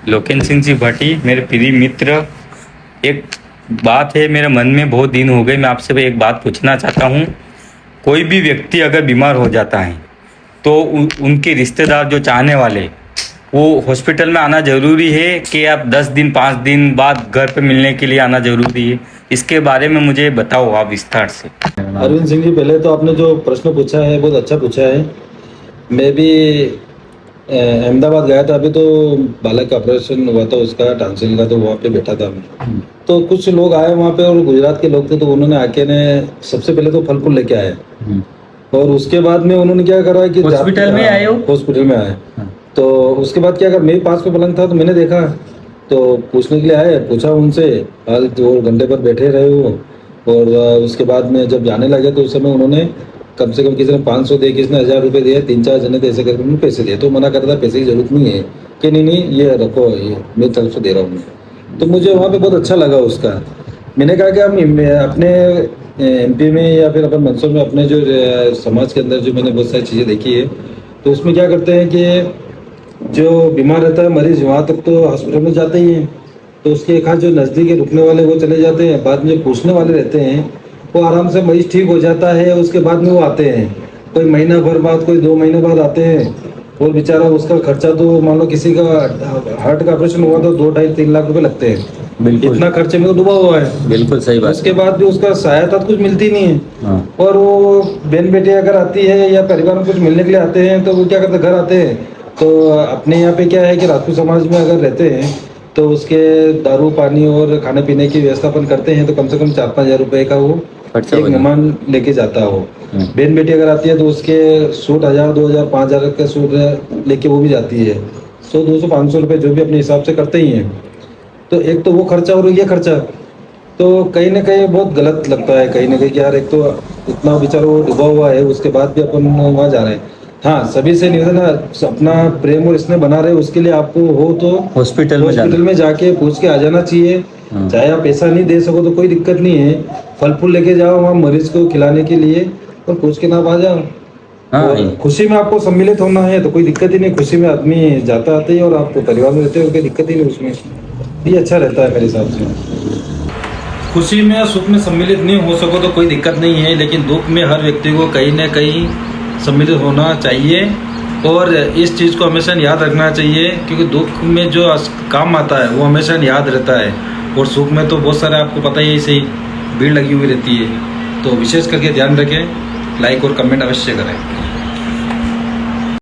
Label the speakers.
Speaker 1: लोकेन सिंह जी भट्टी, मेरे प्रिय मित्र। एक बात है मेरे मन में, बहुत दिन हो गए, मैं आपसे एक बात पूछना चाहता हूँ। कोई भी व्यक्ति अगर बीमार हो जाता है तो उनके रिश्तेदार जो चाहने वाले, वो हॉस्पिटल में आना ज़रूरी है कि आप 10 दिन 5 दिन बाद घर पे मिलने के लिए आना ज़रूरी है? इसके बारे में मुझे बताओ आप विस्तार से।
Speaker 2: अरविंद सिंह जी, पहले तो आपने जो प्रश्न पूछा है बहुत अच्छा पूछा है। मैं भी अहमदाबाद गया था अभी, तो बालक का ऑपरेशन हुआ था उसका, टॉन्सिल का, तो वहाँ पे बैठा था मैं। तो कुछ लोग आए वहाँ पे और गुजरात के लोग थे, तो उन्होंने आके ने सबसे पहले तो फल फूल लेके आए और उसके बाद में उन्होंने क्या करा कि
Speaker 1: हॉस्पिटल में आए हो?
Speaker 2: हॉस्पिटल में आए। तो उसके बाद क्या कर, मेरे पास में पलंग था तो मैंने देखा, तो पूछने के लिए आए, पूछा उनसे हाल, 2 घंटे पर बैठे रहे हो। और उसके बाद में जब जाने लगे तो उस समय उन्होंने कम से कम किसी ने 500 दिए, किसी ने 1000 रुपये दिए, 3-4 जने ऐसे करके उन्होंने पैसे दिए। तो मना करता पैसे की जरूरत नहीं है, कि नहीं ये रखो, ये मेरी तरफ से दे रहा हूँ। तो मुझे वहाँ पे बहुत अच्छा लगा उसका। मैंने कहा कि हम अपने एमपी में या फिर अपन मंदसौर में अपने जो समाज के अंदर जो मैंने बहुत सारी चीज़ें देखी है, तो उसमें क्या करते हैं कि जो बीमार रहता है मरीज, वहाँ तक तो हॉस्पिटल में जाते ही हैं, तो उसके एक हाथ जो नज़दीक रुकने वाले वो चले जाते हैं। बाद में जो पूछने वाले रहते हैं वो आराम से मरीज ठीक हो जाता है, उसके बाद में वो आते हैं। कोई महीना भर बाद, कोई 2 महीने बाद आते हैं। और बेचारा उसका खर्चा तो मान लो किसी का हार्ट का ऑपरेशन हुआ तो 2-2.5-3 लाख रुपए लगते हैं।
Speaker 1: बिल्कुल,
Speaker 2: इतना खर्चे में तो डूबा हुआ है।
Speaker 1: बिल्कुल सही बात।
Speaker 2: उसके बाद भी उसका सहायता तो कुछ मिलती नहीं है।
Speaker 1: हाँ।
Speaker 2: और वो बहन बेटी अगर आती है या परिवार में कुछ मिलने के लिए आते हैं तो वो क्या करते हैं, घर आते हैं तो अपने यहाँ पे क्या है कि राजपूत समाज में अगर रहते हैं तो उसके दारू पानी और खाने पीने की व्यवस्थापन करते हैं, तो कम से कम 4-5 हज़ार रुपये का वो एक मेहमान लेके जाता हो। बहन बेटी अगर आती है तो उसके सूट 1000, 2000, 5000 के सूट लेके वो भी जाती है। 100, 200, 500 रुपये जो भी अपने हिसाब से करते ही हैं। तो एक तो वो खर्चा और ये खर्चा, तो कहीं ना कहीं बहुत गलत लगता है कहीं ना कहीं कि यार, एक तो इतना बेचारा वो डूबा हुआ है, उसके बाद भी अपन वहाँ जा रहे हैं। हाँ, सभी से निवेदन है, अपना प्रेम और स्नेह बना रहे, उसके लिए आपको हो तो
Speaker 1: हॉस्पिटल
Speaker 2: में जाके पूछ के आ जाना चाहिए। चाहे आप पैसा नहीं दे सको तो कोई दिक्कत नहीं है, फल फूल लेके जाओ वहाँ मरीज को खिलाने के लिए और पूछ के ना आ जाओ। और खुशी में आपको सम्मिलित होना है तो कोई दिक्कत ही नहीं, खुशी में आदमी जाता आते ही, और आप तो परिवार में रहते हो, कोई दिक्कत ही नहीं उसमें, ये अच्छा रहता है मेरे हिसाब से। खुशी में सुख में सम्मिलित नहीं हो सको तो कोई दिक्कत नहीं है, लेकिन दुख में हर व्यक्ति को कहीं ना कहीं सम्मिलित होना चाहिए। और इस चीज़ को हमेशा याद रखना चाहिए, क्योंकि दुख में जो काम आता है वो हमेशा याद रहता है, और सुख में तो बहुत सारे आपको पता ही है, सही भीड़ लगी हुई रहती है। तो विशेष करके ध्यान रखें, लाइक और कमेंट अवश्य करें।